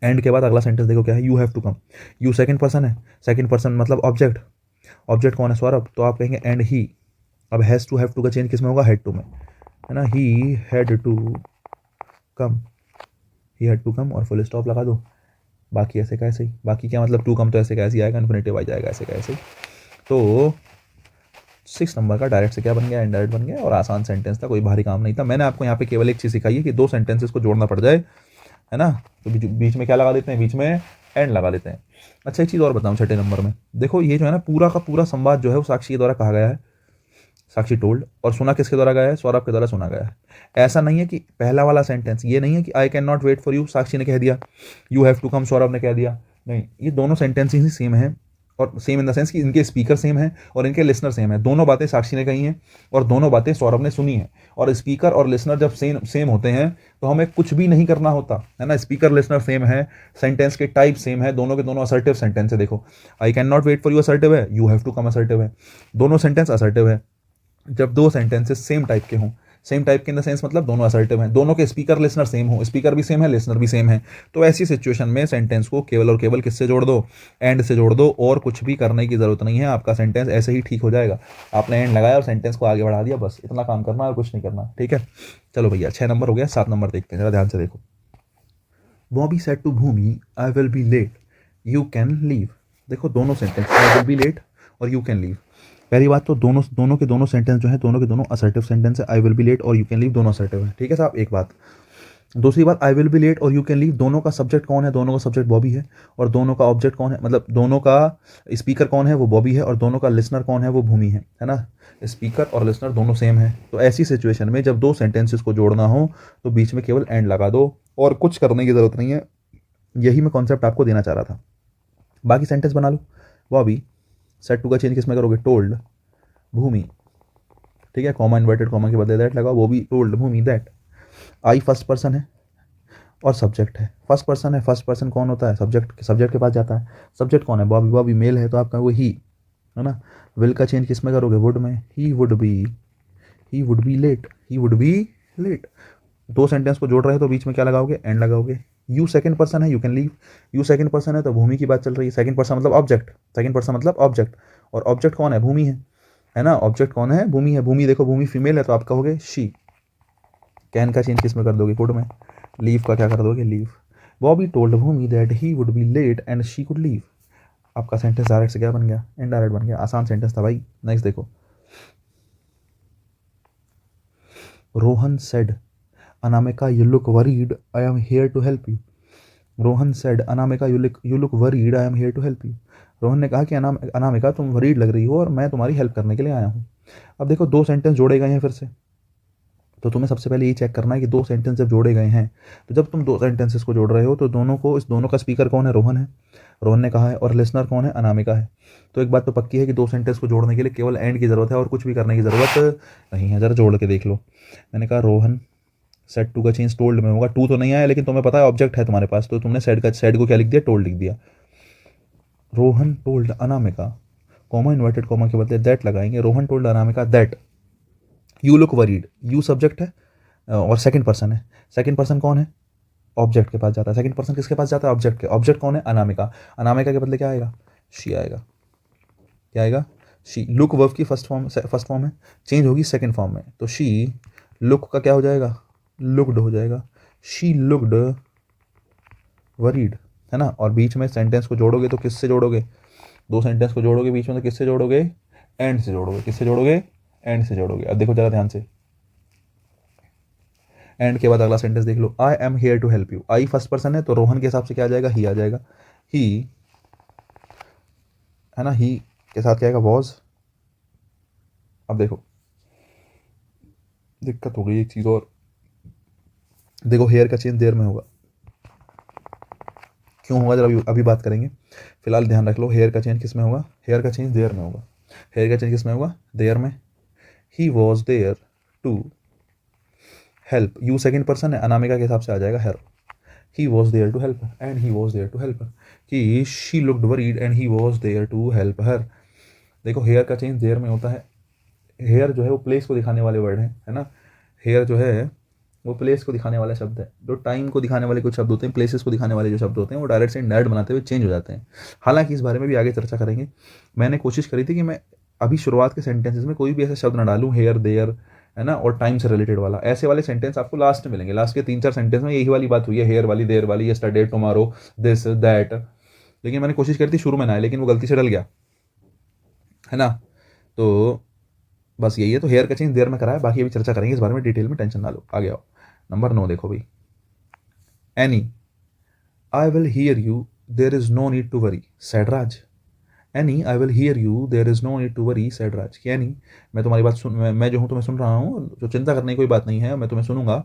and के बाद अगला सेंटेंस देखो क्या है, you have to come. You second person है, सेकंड पर्सन मतलब ऑब्जेक्ट, ऑब्जेक्ट कौन है, सौरभ, तो आप कहेंगे एंड ही। अब हैज़ टू हैव टू का चेंज किस में होगा, हैड टू में, है ना। He had to come, he had to come और फुल स्टॉप लगा दो। बाकी ऐसे का ऐसे ही, बाकी क्या मतलब टू कम तो ऐसे का ऐसे ही आएगा, इन्फिनेटिव आ जाएगा ऐसे का ऐसे ही। तो 6 नंबर का डायरेक्ट से क्या बन गया, इनडायरेक्ट बन गया, और आसान सेंटेंस था, कोई भारी काम नहीं था। मैंने आपको यहाँ पे केवल एक चीज़ सिखाई है कि 2 सेंटेंसेस को जोड़ना पड़ जाए, है ना, तो बीच में क्या लगा देते हैं, बीच में एंड लगा देते हैं। अच्छा एक चीज़ और बताऊँ छठे नंबर में, देखो ये जो है ना पूरा का पूरा संवाद जो है वो साक्षी के द्वारा कहा गया है, साक्षी टोल्ड, और सुना किसके द्वारा गया है, सौरभ के द्वारा सुना गया है। ऐसा नहीं है कि पहला वाला सेंटेंस ये नहीं है कि I can not wait for you Sakshi ने कह दिया, you have to come Saurabh ने कह दिया, नहीं, ये दोनों सेंटेंस ही सेम है, और सेम इन द सेंस कि इनके स्पीकर सेम है और इनके लिसनर सेम है। दोनों बातें साक्षी ने कही हैं और दोनों बातें सौरभ ने सुनी हैं, और स्पीकर और लिसनर जब सेम होते हैं तो हमें कुछ भी नहीं करना होता, है ना। स्पीकर लिसनर सेम है, सेंटेंस के टाइप सेम है, दोनों के दोनों असर्टिव सेंटेंस है। देखो I can not wait for you assertive है, you have to come assertive है, दोनों सेंटेंस असर्टिव है। जब 2 सेंटेंसेस सेम टाइप के हों, सेम टाइप के इन द सेंस मतलब दोनों असर्टिव हैं, दोनों के स्पीकर लिसनर सेम हो, स्पीकर भी सेम है, लिसनर भी सेम है, तो ऐसी सिचुएशन में सेंटेंस को केवल और केवल किससे जोड़ दो, एंड से जोड़ दो, और कुछ भी करने की जरूरत नहीं है, आपका सेंटेंस ऐसे ही ठीक हो जाएगा। आपने एंड लगाया और सेंटेंस को आगे बढ़ा दिया, बस इतना काम करना है और कुछ नहीं करना, ठीक है। चलो भैया 6 नंबर हो गया, 7 नंबर देखते हैं, जरा ध्यान से देखो। Bobby said to Bhumi I will be late, you can leave. देखो दोनों sentence, I will be late और यू कैन लीव। पहली बात तो दोनों के दोनों सेंटेंस जो है, दोनों के दोनों असर्टिव सेंटेंस है, आई विल बी लेट और यू कैन लीव दोनों असर्टिव है, ठीक है साहब। एक बात, दूसरी बात, आई विल बी लेट और यू कैन लीव दोनों का सब्जेक्ट कौन है, दोनों का सब्जेक्ट बॉबी है, और दोनों का ऑब्जेक्ट कौन है, मतलब दोनों का स्पीकर कौन है, वो बॉबी है, और दोनों का लिसनर कौन है, वो भूमि है ना। स्पीकर और लिसनर दोनों सेम है, तो ऐसी सिचुएशन में जब 2 सेंटेंसेस को जोड़ना हो तो बीच में केवल एंड लगा दो और कुछ करने की जरूरत नहीं है। यही मैं कॉन्सेप्ट आपको देना चाह रहा था। बाकी सेंटेंस बना लो। बॉबी सेड टू का चेंज किसमें करोगे, टोल्ड भूमि, ठीक है, कॉमा इन्वर्टेड कॉमा के बदले दैट लगा, वो भी told Bhumi that. I first person है और सब्जेक्ट है, फर्स्ट पर्सन है, फर्स्ट पर्सन कौन होता है, सब्जेक्ट के पास जाता है। सब्जेक्ट कौन है, बॉबी, बॉबी मेल है तो आपका वो ही, है ना। विल का चेंज किसमें करोगे, वुड में, he would be late, he would be late. 2 sentence को जोड़ रहे हो तो बीच में क्या लगाओगे, एंड लगाओगे। यू सेकंड पर्सन है, you can leave, you second person है तो भूमि की बात चल रही है, सेकंड पर्सन मतलब ऑब्जेक्ट, सेकंड पर्सन मतलब ऑब्जेक्ट, और ऑब्जेक्ट कौन है, भूमि है ना। ऑब्जेक्ट कौन है, भूमि है, भूमि देखो भूमि फीमेल है तो आप कहोगे शी। कैन का चेंज किसमें कर दोगे, कुड में। लीव का क्या कर दोगे, leave. Bobby told Bhumi that he would be late and she could leave. आपका सेंटेंस डायरेक्ट से क्या बन गया, इनडायरेक्ट बन गया, आसान सेंटेंस था भाई। नेक्स्ट देखो, Rohan said Anamika you look worried I am here to help you. Rohan said Anamika you look worried I am here to help you. Rohan ने कहा कि अनामिका तुम वरीड लग रही हो और मैं तुम्हारी हेल्प करने के लिए आया हूँ। अब देखो 2 सेंटेंस जोड़े गए हैं फिर से, तो तुम्हें सबसे पहले ये चेक करना है कि 2 सेंटेंस जब जोड़े गए हैं, तो जब तुम 2 सेंटेंसेस को जोड़ रहे हो तो इस दोनों का स्पीकर कौन है, रोहन है, रोहन ने कहा है, और लिसनर कौन है, अनामिका है। तो एक बात तो पक्की है कि 2 सेंटेंस को जोड़ने के लिए केवल एंड की जरूरत है और कुछ भी करने की जरूरत नहीं है। जरा जोड़ के देख लो। मैंने कहा रोहन सेड टू का चेंज टोल्ड में होगा, टू तो नहीं आया लेकिन तुम्हें पता है ऑब्जेक्ट है तुम्हारे पास, तो तुमने सेड को क्या लिख दिया, टोल्ड लिख दिया। Rohan told Anamika, comma inverted comma के बदले दैट लगाएंगे, Rohan told Anamika that you look worried. You subject है और सेकंड पर्सन है, सेकंड पर्सन कौन है, ऑब्जेक्ट के पास जाता है, सेकंड पर्सन किसके पास जाता है, ऑब्जेक्ट के। ऑब्जेक्ट कौन है, अनामिका। अनामिका के बदले क्या आएगा, शी आएगा। क्या आएगा, शी। लुक वर्ब की फर्स्ट फॉर्म है, चेंज होगी सेकंड फॉर्म में, तो शी लुक का क्या हो जाएगा, लुक्ड हो जाएगा। शी लुक्ड वरीड, है ना। और बीच में सेंटेंस को जोड़ोगे तो किससे जोड़ोगे, दो सेंटेंस को जोड़ोगे बीच में तो किससे जोड़ोगे, एंड से जोड़ोगे। किससे जोड़ोगे, एंड से जोड़ोगे। अब देखो जरा ध्यान से, एंड के बाद अगला सेंटेंस देख लो, I am here to help you. I first person है तो रोहन के हिसाब से क्या आ जाएगा, ही आ जाएगा। ही, है ना, ही के साथ क्या आएगा, वॉज। अब देखो दिक्कत हो गई एक चीज़ और, देखो हेयर का चेंज देर में होगा, क्यों होगा जरा अभी बात करेंगे। फिलहाल ध्यान रख लो, हेयर का चेंज किस में होगा, हेयर का चेंज देयर में होगा। हेयर का चेंज किस में होगा, देयर में। He was there to help you, second person है, अनामिका के हिसाब से आ जाएगा help. He was there to help and he was there to help, कि she looked worried and he was there to help her. देखो here का change their में होता है। हेयर जो है वो प्लेस को दिखाने वाले वर्ड है ना। हेयर जो है वो प्लेस को दिखाने वाला शब्द है। जो टाइम को दिखाने वाले कुछ शब्द होते हैं, प्लेसेस को दिखाने वाले जो शब्द होते हैं, वो डायरेक्ट से इनडायरेक्ट बनाते हुए चेंज हो जाते हैं। हालांकि इस बारे में भी आगे चर्चा करेंगे। मैंने कोशिश करी थी कि मैं अभी शुरुआत के सेंटेंसेस में कोई भी ऐसा शब्द ना डालूं, हेयर देयर, है ना, और टाइम से रिलेटेड वाला। ऐसे वाले सेंटेंस आपको लास्ट में मिलेंगे। लास्ट के 3-4 सेंटेंस में यही वाली बात हुई है, हेयर वाली, देयर वाली, यस्टरडे, टुमारो, दिस दैट। लेकिन मैंने कोशिश करी थी शुरू में ना आए, लेकिन वो गलती से डल गया, है ना। तो बस यही है। तो हेयर का चेंज देर में करा है, बाकी अभी चर्चा करेंगे इस बारे में डिटेल में, टेंशन ना लो। आगे आओ, नंबर 9 देखो भाई, Annie I will hear you there is no need to worry said Raj. Annie I will hear you there is no need to worry said Raj, कि एनी मैं तुम्हारी बात सुन, मैं जो हूँ तुम्हें सुन रहा हूँ, जो चिंता करने की कोई बात नहीं है, मैं तुम्हें सुनूंगा।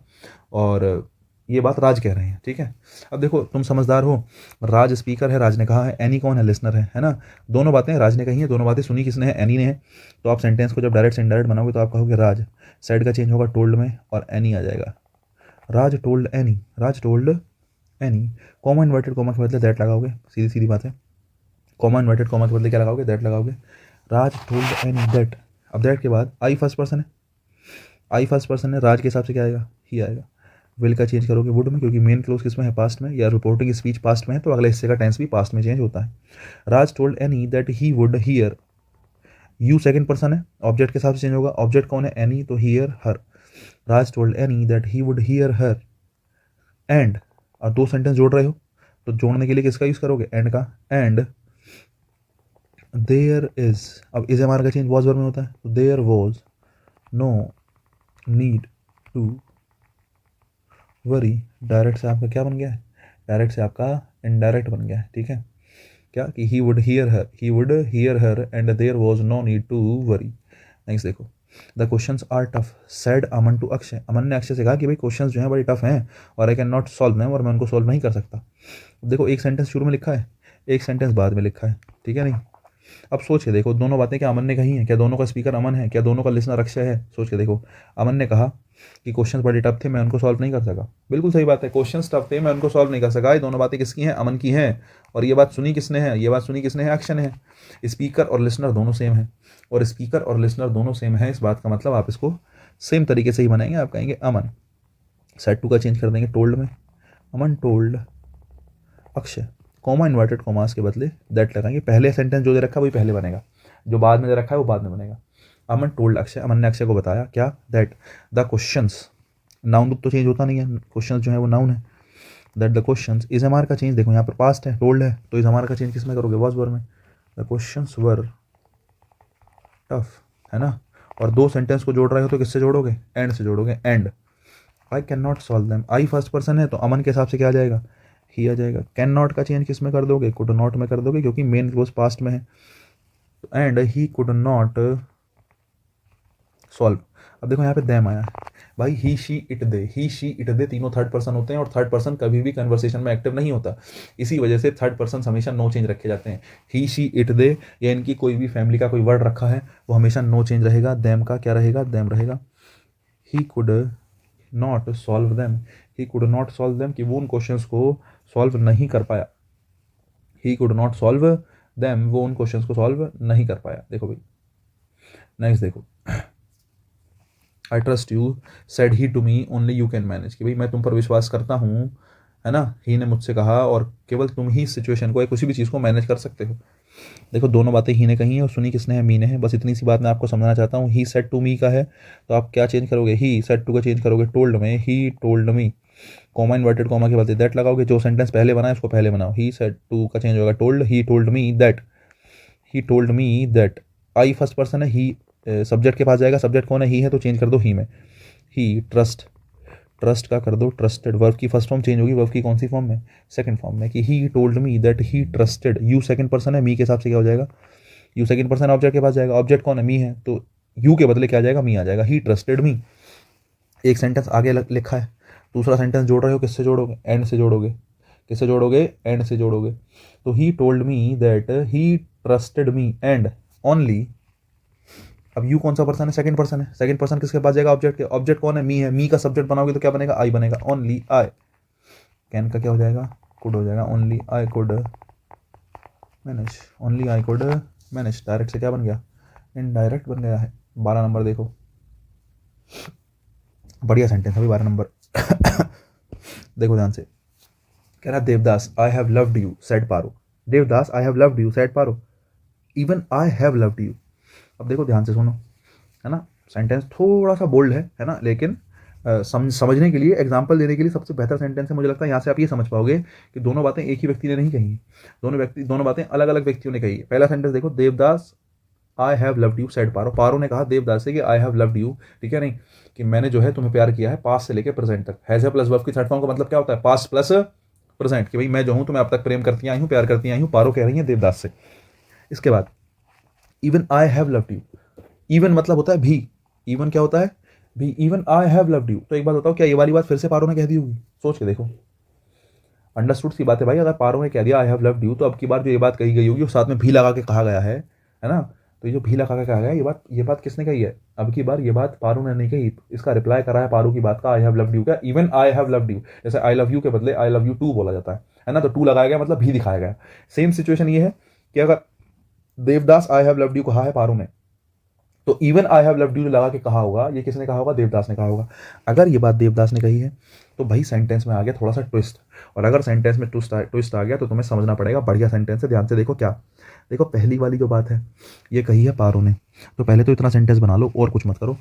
और ये बात राज कह रहे हैं, ठीक है। अब देखो तुम समझदार हो, राज स्पीकर है, राज ने कहा है, एनी कौन है, लिसनर है ना। दोनों बातें राज ने कही हैं, दोनों बातें सुनी किसने है, एनी ने है। तो आप सेंटेंस को जब डायरेक्ट से इनडायरेक्ट बनाओगे तो आप कहोगे राज, साइड का चेंज होगा टोल्ड में और एनी आ जाएगा। Raj told Annie, Raj told Annie. Comma inverted comma के बदले दैट लगाओगे, सीधी सीधी बात है। कॉमा इन्वर्टेड कॉमा के बदले क्या लगाओगे, दैट लगाओगे। राज टोल्ड एनी दैट। अब दैट के बाद आई फर्स्ट पर्सन है, आई फर्स्ट पर्सन है, राज के हिसाब से क्या आएगा, ही आएगा। विल का चेंज करोगे वुड में, क्योंकि मेन क्लोज किस में है, पास्ट में, या रिपोर्टिंग स्पीच पास्ट में है तो अगले हिस्से का टेंस भी पास्ट में चेंज होता है। Raj told Annie that he would hear you, second person है, ऑब्जेक्ट के हिसाब से चेंज होगा। ऑब्जेक्ट कौन है, एनी, तो here her. Raj told Annie that he would hear her and, और दो सेंटेंस जोड़ रहे हो तो जोड़ने के लिए किसका यूज करोगे, एंड का। एंड देयर इज, अब इज हमारा का चेंज वॉज वर्ब में होता है, तो there was no need to worry. Direct से आपका क्या बन गया है, डायरेक्ट से आपका इनडायरेक्ट बन गया है, ठीक है। क्या कि he would hear her, he would hear her and there was no need to worry. Next देखो, the questions are tough said Aman to Akshay. Aman ने अक्षय से कहा कि भाई क्वेश्चंस जो हैं बड़े टफ हैं और आई कैन नॉट सॉल्व देम, और मैं उनको सॉल्व नहीं कर सकता। देखो एक सेंटेंस शुरू में लिखा है, एक सेंटेंस बाद में लिखा है, ठीक है नहीं। अब सोच के देखो, दोनों बातें क्या अमन ने कही हैं, क्या दोनों का स्पीकर अमन है, क्या दोनों का लिसनर अक्षय है। सोच के देखो, अमन ने कहा कि क्वेश्चंस बड़े टफ थे, मैं उनको सॉल्व नहीं कर सका। बिल्कुल सही बात है, क्वेश्चंस टफ थे, मैं उनको सॉल्व नहीं कर सका। ये दोनों बातें किसकी हैं, अमन की हैं। और ये बात सुनी किसने है, ये बात सुनी किसने है, अक्षय ने है। स्पीकर और लिसनर दोनों सेम है, और स्पीकर और लिसनर दोनों सेम है, इस बात का मतलब आप इसको सेम तरीके से ही बनाएंगे। आप कहेंगे अमन, सेट टू का चेंज कर देंगे टोल्ड में, Aman told Akshay. Comma inverted commas के बदले दैट लगाएंगे। पहले सेंटेंस जो दे रखा है वही पहले बनेगा, जो बाद में दे रखा है वो बाद में बनेगा। अमन टोल्ड अक्षय, अमन ने अक्षय को बताया क्या, दैट द क्वेश्चंस, नाउन तो चेंज होता नहीं है, क्वेश्चंस जो है वो नाउन है। दैट द क्वेश्चंस, इज हमार का चेंज देखो यहाँ पर पास्ट है, टोल्ड है, तो इज हमार का चेंज किस में करोगे, वाज वर में। द क्वेश्चंस वर टफ, है ना। और दो सेंटेंस को जोड़ रहे हो तो किससे जोड़ोगे, एंड से जोड़ोगे। And I can not solve them, I first person है तो अमन के हिसाब से क्या आ जाएगा, ही आ जाएगा। कैन नॉट का चेंज किस में कर दोगे, कुड नॉट में कर दोगे, क्योंकि मेन क्लोज पास्ट में है। And he could not solve. अब देखो यहाँ पे दैम आया भाई, he she it they, he she it they तीनों थर्ड पर्सन होते हैं, और थर्ड पर्सन कभी भी कन्वर्सेशन में एक्टिव नहीं होता। इसी वजह से थर्ड पर्सन हमेशा नो चेंज रखे जाते हैं। ही शी इट दे, या इनकी कोई भी फैमिली का कोई वर्ड रखा है वो हमेशा नो चेंज रहेगा। दैम का क्या रहेगा, दैम रहेगा। ही could not solve them, he could not solve them, कि वो उन क्वेश्चंस को सॉल्व नहीं कर पाया। ही कुड नॉट सॉल्व दैम, वो उन क्वेश्चंस को सॉल्व नहीं कर पाया। देखो भाई नेक्स्ट देखो, I trust you said he to me only you can manage, कि भाई मैं तुम पर विश्वास करता हूँ, है ना, ही ने मुझसे कहा, और केवल तुम ही इस सिचुएशन को या किसी भी चीज़ को मैनेज कर सकते हो। देखो दोनों बातें ही ने कही हैं और सुनी किसने है, मी ने है। बस इतनी सी बात मैं आपको समझाना चाहता हूँ। ही सेड टू मी का है तो आप क्या चेंज करोगे, ही सेड टू का चेंज करोगे टोल्ड में, he told me, comma inverted comma के बाद दैट लगाओगे, जो सेंटेंस पहले बनाए उसको पहले बनाओ। ही सेड टू का चेंज होगा told, he told me that, he told me that. I first person है, ही सब्जेक्ट के पास जाएगा, सब्जेक्ट कौन है, ही है, तो चेंज कर दो ही में। ही ट्रस्ट, ट्रस्ट का कर दो ट्रस्टेड। वर्ब की फर्स्ट फॉर्म चेंज होगी, वर्ब की कौन सी फॉर्म में, सेकंड फॉर्म में, कि he told me that he trusted. You second person है, मी के हिसाब से क्या हो जाएगा, यू सेकंड पर्सन ऑब्जेक्ट के पास जाएगा, ऑब्जेक्ट कौन है, मी है, तो यू के बदले क्या आ जाएगा, मी आ जाएगा। ही ट्रस्टेड मी। एक सेंटेंस आगे लिखा है, दूसरा सेंटेंस जोड़ रहे हो, किससे जोड़ोगे, एंड से जोड़ोगे। किससे जोड़ोगे, एंड से जोड़ोगे। तो he told me that he trusted me and only. अब यू कौन सा पर्सन है, सेकंड पर्सन है, सेकंड पर्सन किसके पास जाएगा, ऑब्जेक्ट के। ऑब्जेक्ट कौन है, मी है, मी का सब्जेक्ट बनाओगे तो क्या बनेगा, आई बनेगा। ओनली आई, कैन का क्या हो जाएगा, कुड हो जाएगा। Only I could manage, only I could manage. Direct से क्या बन गया, इनडायरेक्ट बन गया है। 12 नंबर देखो, बढ़िया सेंटेंस है भाई, 12 नंबर। देखो ध्यान से, कह रहा Devdas I have loved you said Paro. Devdas I have loved you said Paro, even I have loved you. अब देखो ध्यान से सुनो, है ना, सेंटेंस थोड़ा सा बोल्ड है ना, लेकिन समझने के लिए, एग्जाम्पल देने के लिए सबसे बेहतर सेंटेंस है। मुझे लगता है यहाँ से आप ये समझ पाओगे कि दोनों बातें एक ही व्यक्ति ने नहीं कही, दोनों बातें अलग अलग व्यक्तियों ने कही है। पहला सेंटेंस देखो, Devdas I have loved you said Paro. Paro ने कहा देवदास से कि आई हैव लव्ड यू, ठीक है, नहीं कि मैंने जो है तुम्हें प्यार किया है, पास्ट से लेकर प्रेजेंट तक। हैज है प्लस वर्ब की थर्ड फॉर्म का मतलब क्या होता है, पास्ट प्लस प्रेजेंट, कि भाई मैं जो हूँ तुम्हें अब तक प्रेम करती आई हूँ, प्यार करती आई हूँ। पारो कह रही है देवदास से। इसके बाद even I have loved you, even मतलब होता है भी, इवन क्या होता है भी, even I have loved you. तो एक बात बताओ, क्या ये वाली बात फिर से पारो ने कह दी होगी, सोच के देखो। अंडरस्टूड सी बात है भाई, अगर पारो ने कह दिया आई हैव लव्ड यू, तो अब की बार जो ये बात कही गई होगी वो साथ में भी लगा के कहा गया है ना। तो ये जो भी लगा के कहा गया, ये बात किसने कही है, अब की बार ये बात पारो ने नहीं कही। इसका रिप्लाई करा है पारो की बात का, आई हैव लव्ड यू का, even I have loved you. जैसे आई लव यू के बदले आई लव यू टू बोला जाता है ना, तो टू लगाया गया मतलब भी दिखाया गया। सेम सिचुएशन ये है कि अगर Devdas I have loved you कहा है पारो ने, तो even I have loved you लगा के कहा होगा, ये किसने कहा होगा, देवदास ने कहा होगा। अगर ये बात देवदास ने कही है तो भाई सेंटेंस में आ गया थोड़ा सा ट्विस्ट, और अगर सेंटेंस में ट्विस्ट आ गया तो तुम्हें समझना पड़ेगा। बढ़िया सेंटेंस है, ध्यान से देखो। क्या देखो, पहली वाली जो बात है ये कही है पारो ने, तो पहले तो इतना सेंटेंस बना लो और कुछ मत करो,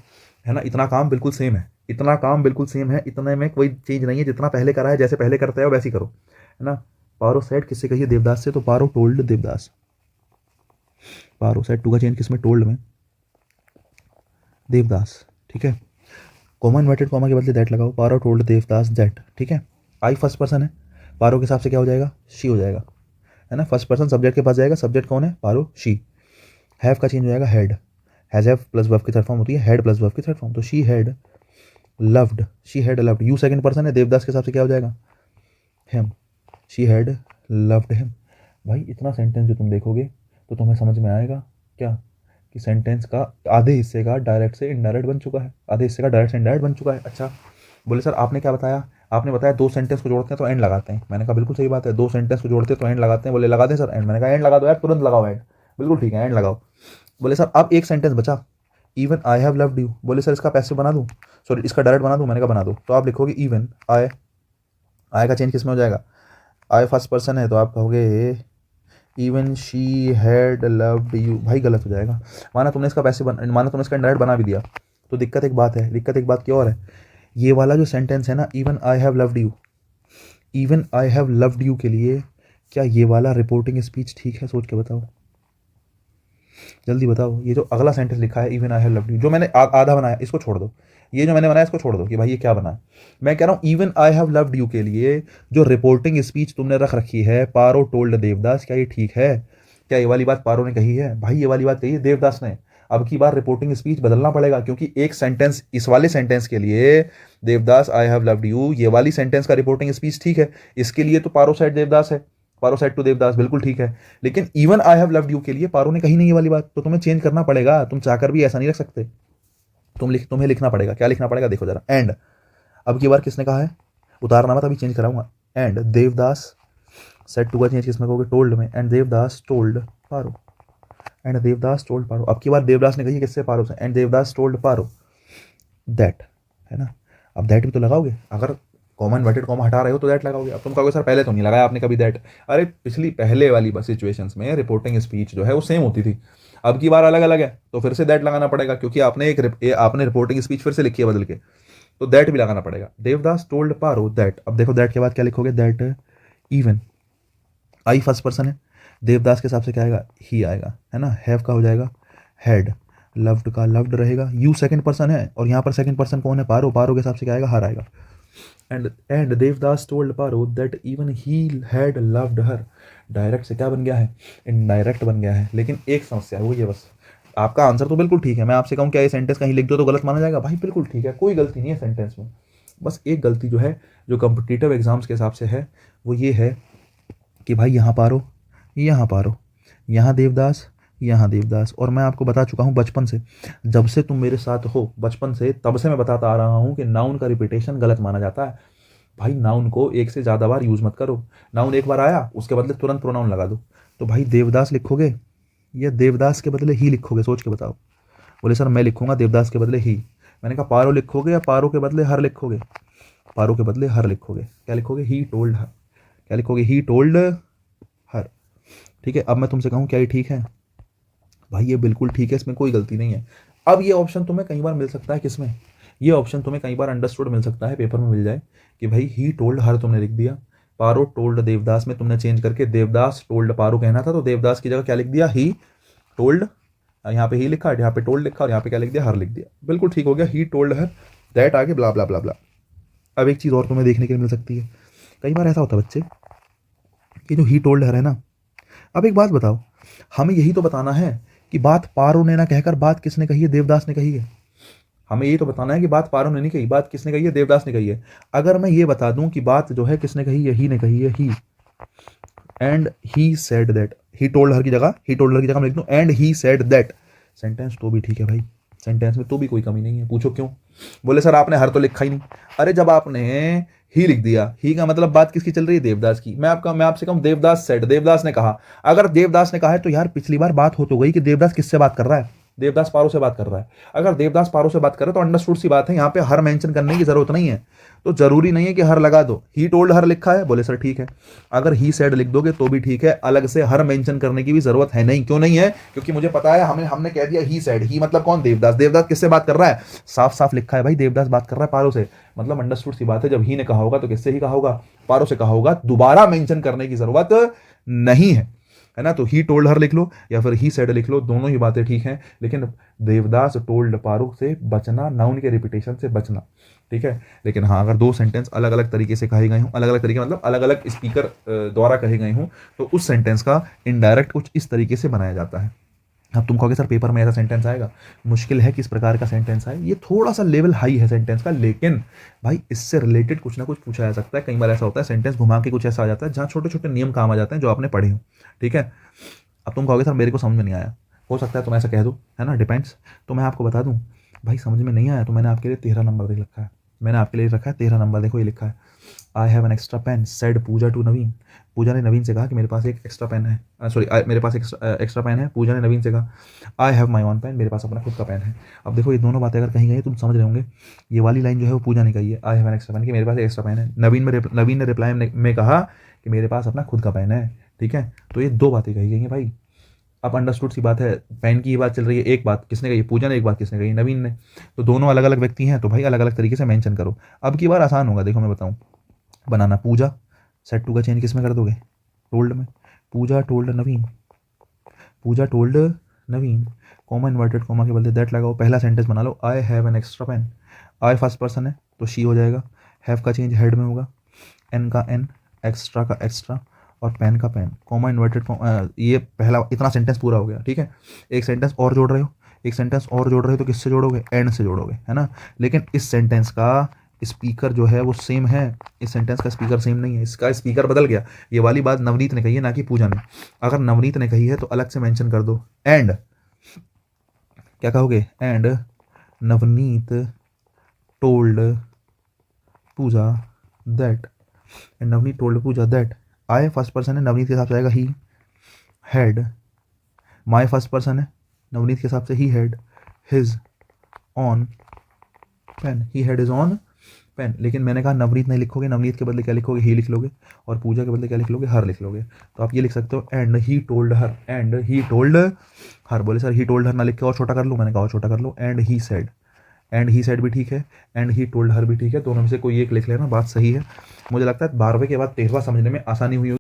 है ना। इतना काम बिल्कुल सेम है, इतना काम बिल्कुल सेम है, इतने में कोई चेंज नहीं है। जितना पहले करा है, जैसे पहले करते हो वैसे ही करो, है ना। पारो सेड किससे कही है, देवदास से, तो Paro told Devdas. Paro said to का चेंज किसमें, टोल्ड में, देवदास, ठीक है। कॉमा इन्वर्टेड कॉमा के बदले दैट लगाओ, पारो टोल्ड देवदास दैट, ठीक है। आई फर्स्ट पर्सन है, पारो के हिसाब से क्या हो जाएगा, शी हो जाएगा, है ना। फर्स्ट पर्सन सब्जेक्ट के पास जाएगा, सब्जेक्ट कौन है, पारो, शी। हैव का चेंज हो जाएगा had, has have plus verb की थर्ड फॉर्म होती है, हैड प्लस वर्ब की थर्ड फॉर्म, तो she had loved, she had loved. You second person है, देवदास के हिसाब से क्या हो जाएगा, him, she had loved him. भाई इतना सेंटेंस जो तुम देखोगे तो तुम्हें समझ में आएगा क्या, कि सेंटेंस का आधे हिस्से का डायरेक्ट से इनडायरेक्ट बन चुका है, आधे हिस्से का डायरेक्ट से इनडायरेक्ट बन चुका है। अच्छा, बोले सर आपने क्या बताया, आपने बताया दो सेंटेंस को जोड़ते हैं तो एंड लगाते हैं। मैंने कहा बिल्कुल सही बात है, दो सेंटेंस को जोड़ते हैं तो एंड लगाते हैं। बोले लगा दें सर एंड, मैंने कहा एंड लगा दो यार, तुरंत लगाओ एंड, बिल्कुल ठीक है एंड लगाओ। बोले सर अब एक सेंटेंस बचा, even I have loved you. बोले सर इसका पैसिव बना दूँ, सॉरी इसका डायरेक्ट बना दूँ। मैंने कहा बना दो। तो आप लिखोगे इवन आई, आई का चेंज किस में हो जाएगा, आई फर्स्ट पर्सन है तो आप कहोगे even she had loved you. भाई गलत हो जाएगा, माना तुमने इसका माना तुमने इसका डायरेक्ट बना भी दिया, तो दिक्कत एक बात है, दिक्कत एक बात क्या और है, ये वाला जो सेंटेंस है ना, even I have loved you, even I have loved you के लिए क्या ये वाला रिपोर्टिंग स्पीच ठीक है, सोच के बताओ, जल्दी बताओ। ये जो अगला सेंटेंस लिखा है even I have loved you, जो मैंने आधा बनाया इसको छोड़ दो, ये जो मैंने बनाया इसको छोड़ दो कि भाई ये क्या बना है। मैं कह रहा हूँ even I have loved you के लिए जो रिपोर्टिंग स्पीच तुमने रख रखी है, पारो टोल्ड देवदास, क्या ये ठीक है, क्या ये वाली बात पारो ने कही है, भाई ये वाली बात कही है देवदास ने। अब की बार रिपोर्टिंग स्पीच बदलना पड़ेगा, क्योंकि एक सेंटेंस इस वाले सेंटेंस के लिए Devdas I have loved you, ये वाली सेंटेंस का रिपोर्टिंग स्पीच ठीक है, इसके लिए तो पारो साइड देवदास है, पारो साइड टू देवदास बिल्कुल ठीक है। लेकिन even I have loved you के लिए पारो ने कही नहीं ये वाली बात, तो तुम्हें चेंज करना पड़ेगा, तुम चाहकर भी ऐसा नहीं रख सकते। तुम्हें लिखना पड़ेगा, क्या लिखना पड़ेगा देखो जरा, एंड। अब की बार किसने कहा है, उतारना मत, अभी चेंज कराऊंगा। एंड देवदास सेड टू का चेंज किसमें कहोगे, टोल्ड में, and Devdas told Paro, and Devdas told Paro. अब की बार देवदास ने कही किससे, पारो से, and Devdas told Paro that, है ना। अब दैट भी तो लगाओगे, अगर कॉमा इन्वर्टेड कॉमा हटा रहे हो तो दैट लगाओगे। अब तुम कहोगे सर पहले तो नहीं लगाया आपने कभी दैट। अरे पिछली पहले वाली बस सिचुएशंस में रिपोर्टिंग स्पीच जो है वो सेम होती थी, अब की बार अलग अलग है तो फिर से दैट लगाना पड़ेगा, क्योंकि आपने रिपोर्टिंग स्पीच फिर से लिखी है बदल के, तो दैट भी लगाना पड़ेगा। देवदास टोल्ड पारो दैट, अब देखो दैट के बाद क्या लिखोगे, that even I first person है, देवदास के हिसाब से क्या आएगा, ही आएगा, है ना। हैव का हो जाएगा हैड, लव्ड का लव्ड रहेगा, यू सेकंड पर्सन है और यहाँ पर सेकंड पर्सन कौन है, पारो, पारो के हिसाब से क्या आएगा, हर आएगा। And Devdas told Paro that even he had loved her, direct से क्या बन गया है, इनडायरेक्ट बन गया है। लेकिन एक समस्या है वो ये, बस आपका आंसर तो बिल्कुल ठीक है, मैं आपसे कहूँ क्या ये सेंटेंस कहीं लिख दो तो गलत माना जाएगा, भाई बिल्कुल ठीक है, कोई गलती नहीं है सेंटेंस में। बस एक गलती जो है जो कॉम्पिटिटिव एग्जाम्स के हिसाब से है वो ये है कि भाई यहाँ पारो, यहाँ पारो, यहाँ देवदास, यहाँ देवदास। और मैं आपको बता चुका हूँ बचपन से, जब से तुम मेरे साथ हो बचपन से, तब से मैं बताता आ रहा हूँ कि नाउन का रिपीटेशन गलत माना जाता है। भाई नाउन को एक से ज़्यादा बार यूज़ मत करो, नाउन एक बार आया उसके बदले तुरंत प्रोनाउन लगा दो। तो भाई देवदास लिखोगे या देवदास के बदले ही लिखोगे, सोच के बताओ। बोले सर मैं लिखूंगा देवदास के बदले ही। मैंने कहा पारो लिखोगे या पारो के बदले हर लिखोगे, पारो के बदले हर लिखोगे। क्या लिखोगे, ही टोल्ड हर, क्या लिखोगे, ही टोल्ड हर। ठीक है, अब मैं तुमसे कहूँ क्या ये ठीक है, भाई ये बिल्कुल ठीक है, इसमें कोई गलती नहीं है। अब ये ऑप्शन तुम्हें कई बार मिल सकता है, किसमें, ये ऑप्शन तुम्हें कई बार अंडरस्टूड मिल सकता है, पेपर में मिल जाए कि भाई ही टोल्ड हर तुमने लिख दिया, पारो टोल्ड देवदास में तुमने चेंज करके देवदास टोल्ड पारो कहना था तो देवदास की जगह क्या लिख दिया, ही टोल्ड, यहाँ पे ही लिखा, यहाँ पे टोल्ड लिखा और यहाँ पे क्या लिख दिया, हर लिख दिया, बिल्कुल ठीक हो गया, ही टोल्ड हर दैट आगे ब्ला ब्ला ब्ला ब्ला। अब एक चीज़ और तुम्हें देखने के लिए मिल सकती है, कई बार ऐसा होता है बच्चे कि जो ही टोल्ड हर है ना, अब एक बात बताओ, हमें यही तो बताना है कि बात पारो ने ना कहकर बात किसने कही है, देवदास ने कही है। हमें यही तो बताना है कि बात पारो ने नहीं कही, बात किसने कही है, देवदास ने कही है। अगर मैं ये बता दूं कि बात जो है किसने कही है, ही ने कही है, he, and he said that, he told her की जगह, ही टोल्ड हर की जगह मैं लिख दूं and he said that, sentence तो भी ठीक है भाई, सेंटेंस में तो भी कोई कमी नहीं है। पूछो क्यों, बोले सर आपने हर तो लिखा ही नहीं। अरे जब आपने ही लिख दिया, ही का मतलब बात किसकी चल रही है, देवदास की। मैं आपसे कहूं देवदास सेड, देवदास ने कहा, अगर देवदास ने कहा है तो यार पिछली बार बात हो तो गई कि देवदास किससे बात कर रहा है, देवदास पारो से बात कर रहा है। अगर देवदास पारो से बात कर रहा है तो अंडरस्टूड सी बात है, यहाँ पे हर मेंशन करने की जरूरत नहीं है, तो जरूरी नहीं है कि हर लगा दो। ही टोल्ड हर लिखा है, बोले सर ठीक है, अगर ही सेड लिख दोगे तो भी ठीक है, अलग से हर मेंशन करने की भी जरूरत है नहीं। क्यों नहीं है, क्योंकि मुझे पता है, हमने कह दिया ही सेड, ही मतलब कौन, देवदास। देवदास किससे बात कर रहा है, साफ साफ लिखा है भाई, देवदास बात कर रहा है पारो से, मतलब अंडरस्टूड सी बात है। जब ही ने कहा होगा तो किससे ही कहा होगा, पारो से कहा होगा, दोबारा मेंशन करने की जरूरत नहीं है ना। तो ही टोल्ड हर लिख लो या फिर ही सेड लिख लो, दोनों ही बातें ठीक हैं, लेकिन देवदास टोल्ड पारो से बचना, नाउन के रिपीटेशन से बचना, ठीक है। लेकिन हाँ, अगर दो सेंटेंस अलग अलग तरीके से कहे गए हों, अलग अलग तरीके मतलब अलग अलग स्पीकर द्वारा कहे गए हों, तो उस सेंटेंस का इनडायरेक्ट कुछ इस तरीके से बनाया जाता है। अब तुम कहोगे सर पेपर में ऐसा सेंटेंस आएगा, मुश्किल है किस प्रकार का सेंटेंस आए, ये थोड़ा सा लेवल हाई है सेंटेंस का, लेकिन भाई इससे रिलेटेड कुछ ना कुछ पूछा जा सकता है। कई बार ऐसा होता है सेंटेंस घुमा के कुछ ऐसा आ जाता है जहाँ छोटे छोटे नियम काम आ जाते हैं जो आपने पढ़े हो, ठीक है। अब तुम कहोगे सर मेरे को समझ में नहीं आया, हो सकता है तुम ऐसा कह दो, है ना, डिपेंड्स। तो मैं आपको बता दूं, भाई समझ में नहीं आया तो मैंने आपके लिए 13 नंबर देख रखा है, मैंने आपके लिए रखा है 13 नंबर, देखो ये लिखा है, I have an extra pen said Pooja to Naveen. Pooja ने नवीन से कहा कि मेरे पास एक एक्स्ट्रा पेन है, सॉरी मेरे पास एक एक्स्ट्रा पेन है। पूजा ने नवीन से कहा I have my own pen, मेरे पास अपना खुद का पेन है। अब देखो ये दोनों बातें अगर कहीं गई तुम समझ रहे होंगे, ये वाली लाइन जो है वो पूजा ने कही है, I have an extra pen, कि मेरे पास एक एक्स्ट्रा पेन है। नवीन ने रिप्लाई में कहा कि मेरे पास अपना खुद का पेन है, ठीक है। तो ये दो बातें कही गई हैं भाई। अब अंडरस्टूड सी बात है, पेन की ही बात चल रही है, एक बात किसने कही, पूजा ने, एक बात किसने कही, नवीन ने। तो दोनों अलग अलग व्यक्ति हैं, तो भाई अलग अलग तरीके से मेंशन करो। अब की बार आसान होगा, देखो मैं बताऊं बनाना, पूजा सेट टू का चेंज किस में कर दोगे, टोल्ड में, Pooja told Naveen, Pooja told Naveen, comma inverted comma के बदले दैट लगाओ, पहला सेंटेंस बना लो, I have an extra pen. I first person है तो शी हो जाएगा, हैव का चेंज हेड में होगा, एन का एन, एक्स्ट्रा का एक्स्ट्रा और पेन का पेन, कॉमा इन्वर्टेड, ये पहला इतना सेंटेंस पूरा हो गया, ठीक है। एक सेंटेंस और जोड़ रहे हो, एक सेंटेंस और जोड़ रहे हो तो किससे जोड़ोगे, एंड से जोड़ोगे, है ना। लेकिन इस सेंटेंस का स्पीकर जो है वो सेम है, इस सेंटेंस का स्पीकर सेम नहीं है, इसका स्पीकर बदल गया। ये वाली बात नवनीत ने कही है ना कि पूजा ने। अगर नवनीत ने कही है तो अलग से मेंशन कर दो, एंड क्या कहोगे, and Navneet told Pooja that, and Navneet told Pooja that, I first person है, नवनीत के हिसाब से आएगा he had, my first person है, नवनीत के हिसाब से he had his own pen, he had his own pen, लेकिन मैंने कहा नवनीत नहीं लिखोगे, नवनीत के बदले क्या लिखोगे, ही लिख लोगे, और पूजा के बदले क्या लिख लोगे, हर लिख लोगे। तो आप ये लिख सकते हो and he told her, and he told हर। बोले सर ही टोल्ड हर ना लिख के और छोटा कर लूँ, मैंने कहा और छोटा कर लो, and he said, and he said भी ठीक है, एंड ही टोल्ड हर भी ठीक है, दोनों में से कोई एक लिख लेना, बात सही है। मुझे लगता है 12वें के बाद 13वां समझने में आसानी हुई।